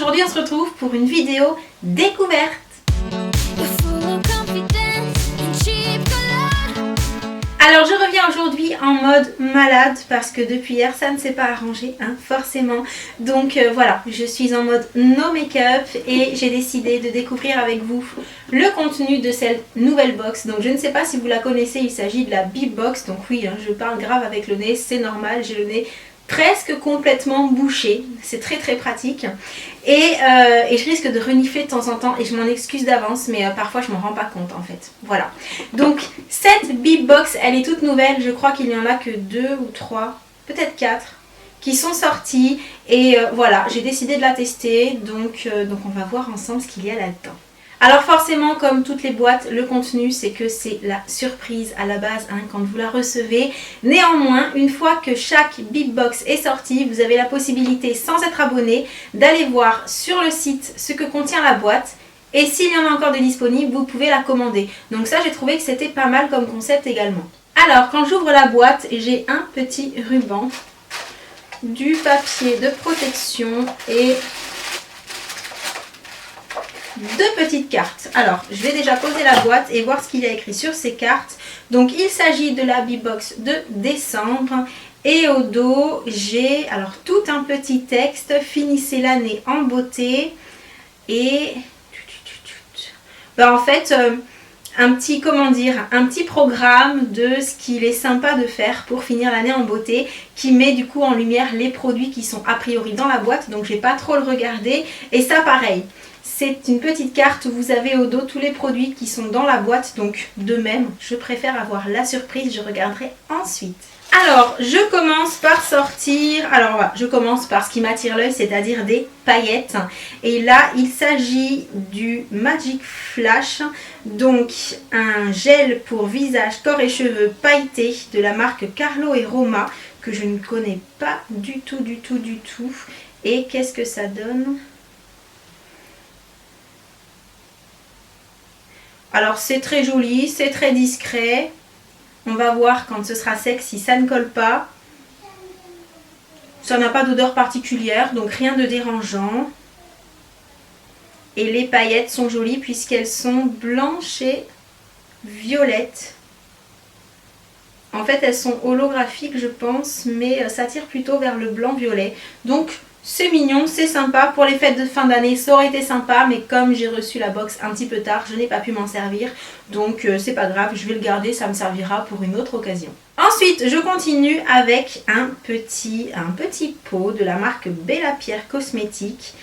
aujourd'hui on se retrouve pour une vidéo découverte. Alors je reviens aujourd'hui en mode malade parce que depuis hier ça ne s'est pas arrangé forcément. Donc voilà, je suis en mode no make-up et j'ai décidé de découvrir avec vous le contenu de cette nouvelle box. Donc je ne sais pas si vous la connaissez, il s'agit de la Bip Box. Donc oui, je parle grave avec le nez, c'est normal, j'ai le nez presque complètement bouché, c'est très pratique et je risque de renifler de temps en temps et je m'en excuse d'avance, mais parfois je m'en rends pas compte en fait. Voilà, donc cette Bip Box elle est toute nouvelle, je crois qu'il n'y en a que 2 ou 3, peut-être 4 qui sont sortis et voilà, j'ai décidé de la tester, donc on va voir ensemble ce qu'il y a là-dedans. Alors forcément, comme toutes les boîtes, le contenu c'est que c'est la surprise à la base quand vous la recevez. Néanmoins, une fois que chaque Bip Box est sortie, vous avez la possibilité, sans être abonné, d'aller voir sur le site ce que contient la boîte. Et s'il y en a encore de disponibles, vous pouvez la commander. Donc ça, j'ai trouvé que c'était pas mal comme concept également. Alors, quand j'ouvre la boîte, j'ai un petit ruban, du papier de protection et 2 petites cartes. Alors, je vais déjà poser la boîte et voir ce qu'il y a écrit sur ces cartes. Donc, il s'agit de la Bip Box de décembre. Et au dos, j'ai alors tout un petit texte. Finissez l'année en beauté. Et en fait, un petit, un petit programme de ce qu'il est sympa de faire pour finir l'année en beauté, qui met du coup en lumière les produits qui sont a priori dans la boîte. Donc, je vais pas trop le regarder. Et ça, pareil. C'est une petite carte où vous avez au dos tous les produits qui sont dans la boîte. Donc de même, je préfère avoir la surprise, je regarderai ensuite. Alors, je commence par sortir. Alors voilà, je commence par ce qui m'attire l'œil, c'est-à-dire des paillettes. Et là, il s'agit du Magic Flash. Donc un gel pour visage, corps et cheveux pailletés de la marque Carlo et Roma, que je ne connais pas du tout. Et qu'est-ce que ça donne ? Alors c'est très joli, c'est très discret. On va voir quand ce sera sec si ça ne colle pas. Ça n'a pas d'odeur particulière, donc rien de dérangeant. Et les paillettes sont jolies puisqu'elles sont blanches et violettes. En fait elles sont holographiques je pense, mais ça tire plutôt vers le blanc-violet. Donc c'est mignon, c'est sympa. Pour les fêtes de fin d'année, ça aurait été sympa. Mais comme j'ai reçu la box un petit peu tard, je n'ai pas pu m'en servir. Donc c'est pas grave, je vais le garder, ça me servira pour une autre occasion. Ensuite, je continue avec un petit pot de la marque Bella Pierre Cosmétiques.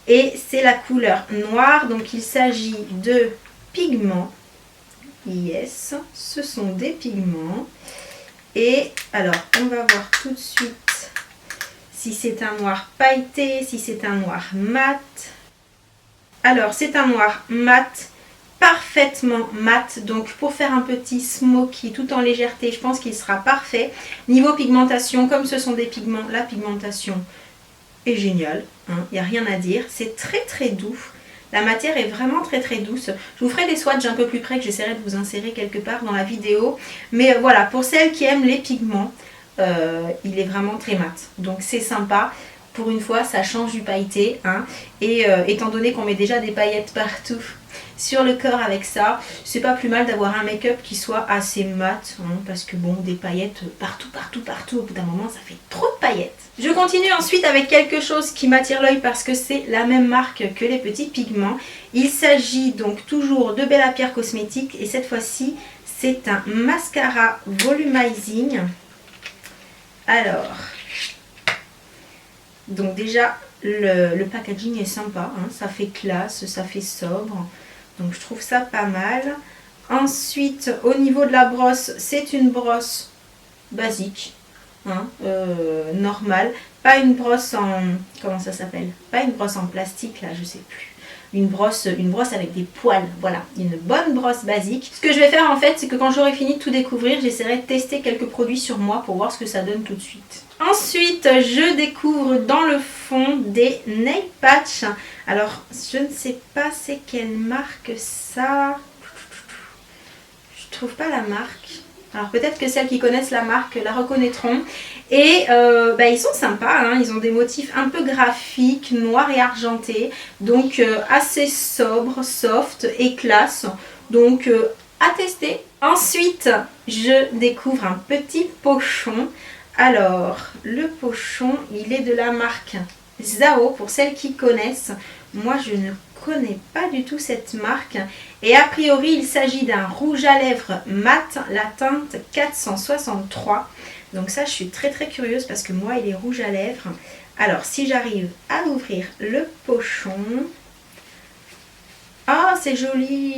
Et c'est la couleur noire. Donc il s'agit de pigments. Yes, ce sont des pigments. Et alors, on va voir tout de suite si c'est un noir pailleté, si c'est un noir mat. Alors, c'est un noir mat, parfaitement mat. Donc, pour faire un petit smoky tout en légèreté, je pense qu'il sera parfait. Niveau pigmentation, comme ce sont des pigments, la pigmentation est géniale. Il n'y a rien à dire. C'est très doux. La matière est vraiment très douce. Je vous ferai des swatchs un peu plus près que j'essaierai de vous insérer quelque part dans la vidéo. Mais voilà, pour celles qui aiment les pigments, il est vraiment très mat, donc c'est sympa. Pour une fois ça change du pailleté et étant donné qu'on met déjà des paillettes partout sur le corps avec ça, c'est pas plus mal d'avoir un make-up qui soit assez mat, parce que bon, des paillettes partout, au bout d'un moment ça fait trop de paillettes. Je continue ensuite avec quelque chose qui m'attire l'œil parce que c'est la même marque que les petits pigments. Il s'agit donc toujours de Bella Pierre Cosmétiques et cette fois-ci c'est un mascara volumizing. Alors, donc déjà le packaging est sympa, ça fait classe, ça fait sobre, donc je trouve ça pas mal. Ensuite, au niveau de la brosse, c'est une brosse basique, normale, pas une brosse en, comment ça s'appelle, pas une brosse en plastique là, je sais plus. Une brosse avec des poils, voilà, une bonne brosse basique. Ce que je vais faire en fait, c'est que quand j'aurai fini de tout découvrir, j'essaierai de tester quelques produits sur moi pour voir ce que ça donne tout de suite. Ensuite, je découvre dans le fond des nail patch. Alors, je ne sais pas c'est quelle marque ça. Je trouve pas la marque. Alors peut-être que celles qui connaissent la marque la reconnaîtront. Et ils sont sympas, hein. Ils ont des motifs un peu graphiques, noirs et argentés. Donc assez sobre, soft et classe. Donc à tester. Ensuite, je découvre un petit pochon. Alors, le pochon, il est de la marque Zao, pour celles qui connaissent. Moi, je ne connais pas du tout cette marque. Et a priori, il s'agit d'un rouge à lèvres mat, la teinte 463. Donc ça, je suis très très curieuse parce que moi, il est rouge à lèvres. Alors, si j'arrive à ouvrir le pochon... Ah, c'est joli!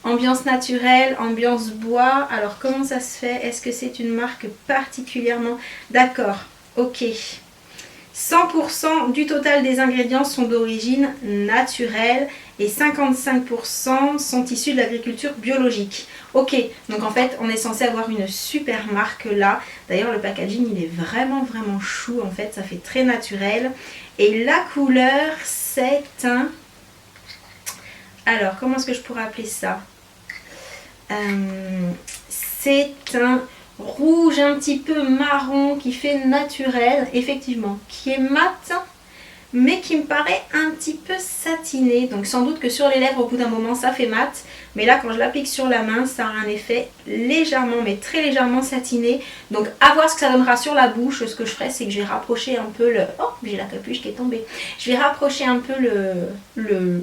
Ambiance naturelle, ambiance bois. Alors, comment ça se fait? Est-ce que c'est une marque particulièrement... D'accord, ok. 100% du total des ingrédients sont d'origine naturelle et 55% sont issus de l'agriculture biologique. Ok, donc en fait, on est censé avoir une super marque là. D'ailleurs, le packaging, il est vraiment chou. En fait, ça fait très naturel. Et la couleur, c'est un... Alors, comment est-ce que je pourrais appeler ça? C'est un rouge un petit peu marron qui fait naturel, effectivement, qui est mat, mais qui me paraît un petit peu satiné. Donc sans doute que sur les lèvres, au bout d'un moment, ça fait mat. Mais là, quand je l'applique sur la main, ça a un effet légèrement, mais très légèrement satiné. Donc à voir ce que ça donnera sur la bouche. Ce que je ferai, c'est que je vais rapprocher un peu le... Oh, j'ai la capuche qui est tombée. Je vais rapprocher un peu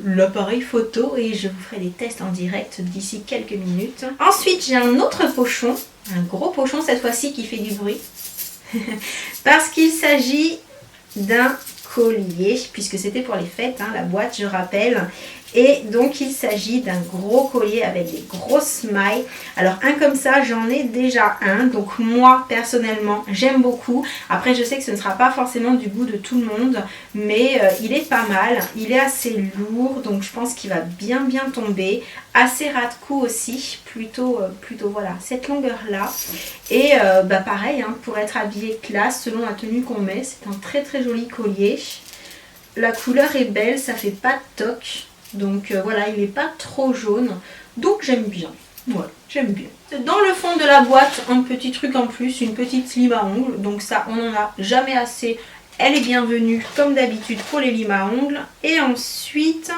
l'appareil photo et je vous ferai des tests en direct d'ici quelques minutes. Ensuite, j'ai un autre pochon, un gros pochon cette fois-ci qui fait du bruit. Parce qu'il s'agit d'un collier, puisque c'était pour les fêtes, hein, la boîte, je rappelle. Et donc il s'agit d'un gros collier avec des grosses mailles. Alors un comme ça, j'en ai déjà un. Donc moi personnellement, j'aime beaucoup. Après je sais que ce ne sera pas forcément du goût de tout le monde, mais il est pas mal. Il est assez lourd, donc je pense qu'il va bien tomber. Assez ras de cou aussi, plutôt voilà, cette longueur là. Et pareil, hein, pour être habillé classe selon la tenue qu'on met, c'est un très joli collier. La couleur est belle, ça fait pas de toc. Donc voilà, il n'est pas trop jaune. Donc j'aime bien. Voilà, j'aime bien. Dans le fond de la boîte, un petit truc en plus, une petite lime à ongles. Donc ça, on n'en a jamais assez. Elle est bienvenue comme d'habitude pour les limes à ongles. Et ensuite,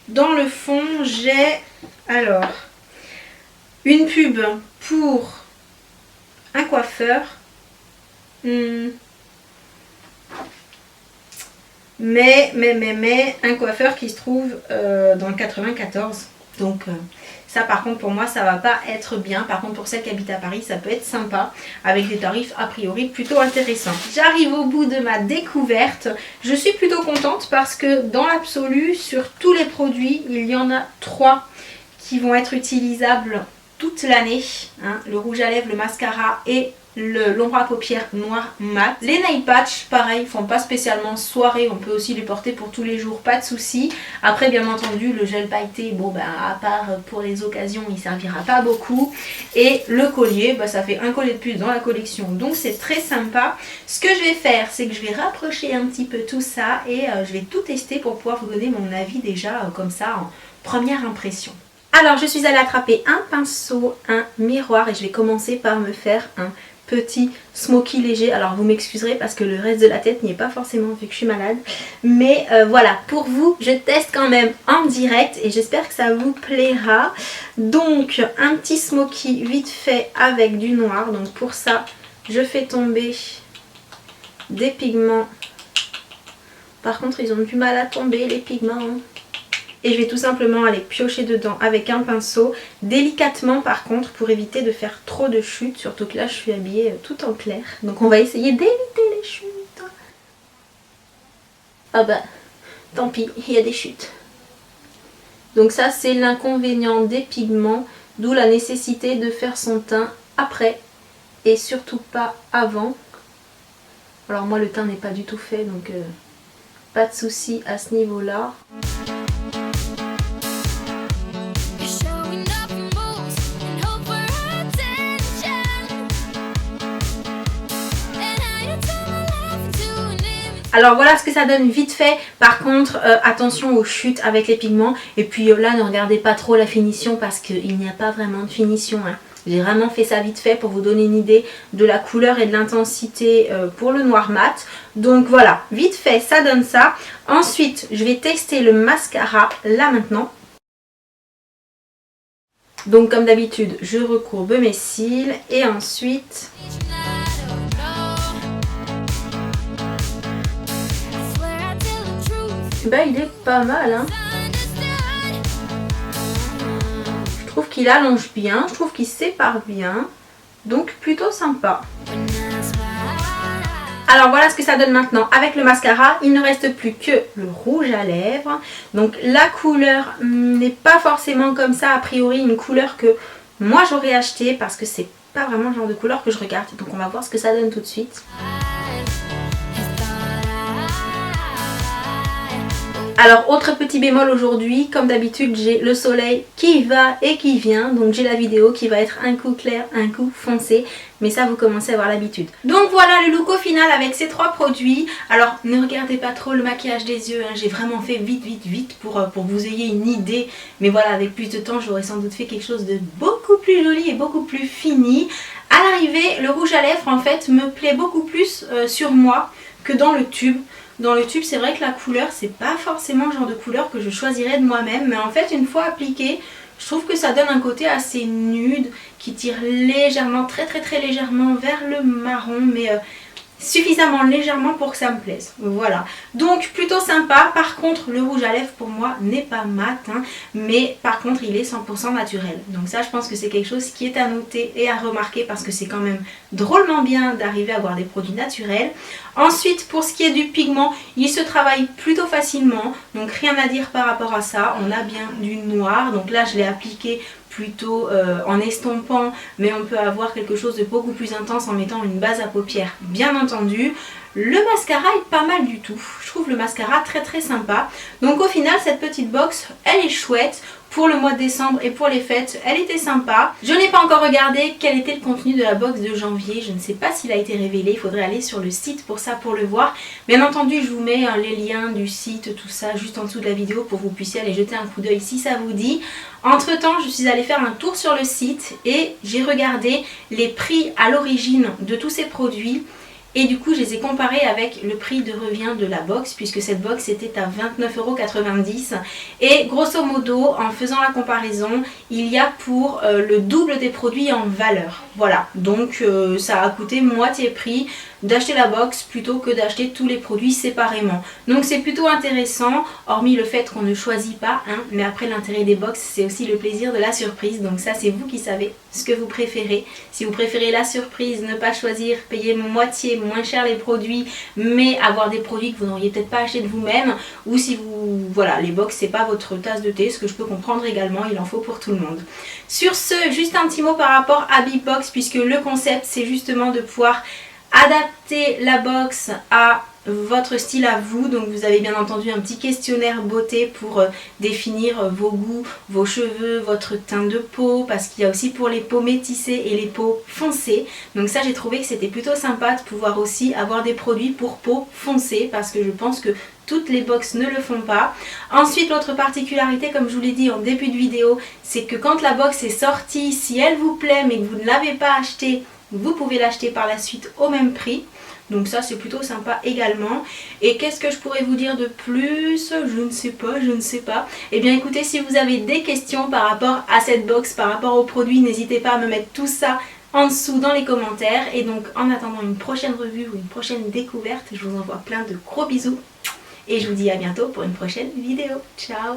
dans le fond, j'ai alors une pub pour un coiffeur. Mais un coiffeur qui se trouve dans le 94. Donc ça par contre pour moi ça va pas être bien. Par contre pour celles qui habitent à Paris ça peut être sympa avec des tarifs a priori plutôt intéressants. J'arrive au bout de ma découverte. Je suis plutôt contente parce que dans l'absolu sur tous les produits il y en a 3 qui vont être utilisables toute l'année. Hein, le rouge à lèvres, le mascara et l'ombre à paupières noir mat. Les nail patch, pareil, font pas spécialement soirée, on peut aussi les porter pour tous les jours, pas de souci. Après, bien entendu, le gel pailleté, bon ben à part pour les occasions, il servira pas beaucoup. Et le collier, ça fait un collier de plus dans la collection, donc c'est très sympa. Ce que je vais faire, c'est que je vais rapprocher un petit peu tout ça et je vais tout tester pour pouvoir vous donner mon avis déjà comme ça en première impression. Alors, je suis allée attraper un pinceau, un miroir et je vais commencer par me faire un petit smoky léger. Alors vous m'excuserez parce que le reste de la tête n'y est pas forcément vu que je suis malade. Mais voilà, pour vous, je teste quand même en direct et j'espère que ça vous plaira. Donc un petit smoky vite fait avec du noir. Donc pour ça, je fais tomber des pigments. Par contre, ils ont du mal à tomber les pigments. Et je vais tout simplement aller piocher dedans avec un pinceau, délicatement par contre pour éviter de faire trop de chutes, surtout que là je suis habillée tout en clair. Donc on va essayer d'éviter les chutes. Ah bah, tant pis, il y a des chutes. Donc ça c'est l'inconvénient des pigments, d'où la nécessité de faire son teint après et surtout pas avant. Alors moi le teint n'est pas du tout fait, donc pas de souci à ce niveau-là. Alors voilà ce que ça donne vite fait. Par contre attention aux chutes avec les pigments. Et puis là ne regardez pas trop la finition parce qu'il n'y a pas vraiment de finition. Hein. J'ai vraiment fait ça vite fait pour vous donner une idée de la couleur et de l'intensité pour le noir mat. Donc voilà, vite fait, ça donne ça. Ensuite, je vais tester le mascara là maintenant. Donc comme d'habitude, je recourbe mes cils et ensuite... Bah il est pas mal hein. Je trouve qu'il allonge bien, je trouve qu'il sépare bien. Donc plutôt sympa. Alors voilà ce que ça donne maintenant avec le mascara. Il ne reste plus que le rouge à lèvres. Donc la couleur n'est pas forcément comme ça a priori, une couleur que moi j'aurais acheté parce que c'est pas vraiment le genre de couleur que je regarde. Donc on va voir ce que ça donne tout de suite. Alors autre petit bémol aujourd'hui, comme d'habitude j'ai le soleil qui va et qui vient, donc j'ai la vidéo qui va être un coup clair, un coup foncé, mais ça vous commencez à avoir l'habitude. Donc voilà le look au final avec ces 3 produits. Alors ne regardez pas trop le maquillage des yeux, hein. J'ai vraiment fait vite pour que vous ayez une idée, mais voilà avec plus de temps j'aurais sans doute fait quelque chose de beaucoup plus joli et beaucoup plus fini. À l'arrivée le rouge à lèvres en fait me plaît beaucoup plus sur moi que dans le tube. Dans le tube, c'est vrai que la couleur, c'est pas forcément le genre de couleur que je choisirais de moi-même. Mais en fait, une fois appliqué, je trouve que ça donne un côté assez nude qui tire légèrement, très légèrement vers le marron. Mais suffisamment légèrement pour que ça me plaise. Voilà. Donc plutôt sympa. Par contre, le rouge à lèvres pour moi n'est pas mat. Hein, mais par contre, il est 100% naturel. Donc ça, je pense que c'est quelque chose qui est à noter et à remarquer parce que c'est quand même drôlement bien d'arriver à avoir des produits naturels. Ensuite, pour ce qui est du pigment, il se travaille plutôt facilement. Donc rien à dire par rapport à ça. On a bien du noir. Donc là, je l'ai appliqué plutôt en estompant, mais on peut avoir quelque chose de beaucoup plus intense en mettant une base à paupières, bien entendu. Le mascara est pas mal du tout, je trouve le mascara très sympa. Donc au final cette petite box elle est chouette. Pour le mois de décembre et pour les fêtes, elle était sympa. Je n'ai pas encore regardé quel était le contenu de la box de janvier. Je ne sais pas s'il a été révélé. Il faudrait aller sur le site pour ça, pour le voir. Bien entendu, je vous mets les liens du site, tout ça, juste en dessous de la vidéo pour que vous puissiez aller jeter un coup d'œil si ça vous dit. Entre temps, je suis allée faire un tour sur le site et j'ai regardé les prix à l'origine de tous ces produits. Et du coup je les ai comparés avec le prix de revient de la box puisque cette box était à 29,90 €. Et grosso modo en faisant la comparaison il y a pour le double des produits en valeur. Voilà, donc ça a coûté moitié prix d'acheter la box plutôt que d'acheter tous les produits séparément. Donc c'est plutôt intéressant, hormis le fait qu'on ne choisit pas, hein, mais après l'intérêt des box c'est aussi le plaisir de la surprise. Donc ça c'est vous qui savez ce que vous préférez. Si vous préférez la surprise, ne pas choisir, payer moitié moins cher les produits, mais avoir des produits que vous n'auriez peut-être pas acheté de vous-même, ou si vous, voilà, les box c'est pas votre tasse de thé, ce que je peux comprendre également, il en faut pour tout le monde. Sur ce, juste un petit mot par rapport à Big Box, puisque le concept c'est justement de pouvoir adapter la box à votre style à vous. Donc vous avez bien entendu un petit questionnaire beauté pour définir vos goûts, vos cheveux, votre teint de peau, parce qu'il y a aussi pour les peaux métissées et les peaux foncées. Donc ça j'ai trouvé que c'était plutôt sympa de pouvoir aussi avoir des produits pour peau foncée, parce que je pense que toutes les box ne le font pas. Ensuite, l'autre particularité, comme je vous l'ai dit en début de vidéo, c'est que quand la box est sortie, si elle vous plaît mais que vous ne l'avez pas achetée, vous pouvez l'acheter par la suite au même prix. Donc ça c'est plutôt sympa également. Et qu'est-ce que je pourrais vous dire de plus? Je ne sais pas. Et bien écoutez, si vous avez des questions par rapport à cette box, par rapport aux produits, n'hésitez pas à me mettre tout ça en dessous dans les commentaires. Et donc en attendant une prochaine revue ou une prochaine découverte, je vous envoie plein de gros bisous. Et je vous dis à bientôt pour une prochaine vidéo. Ciao!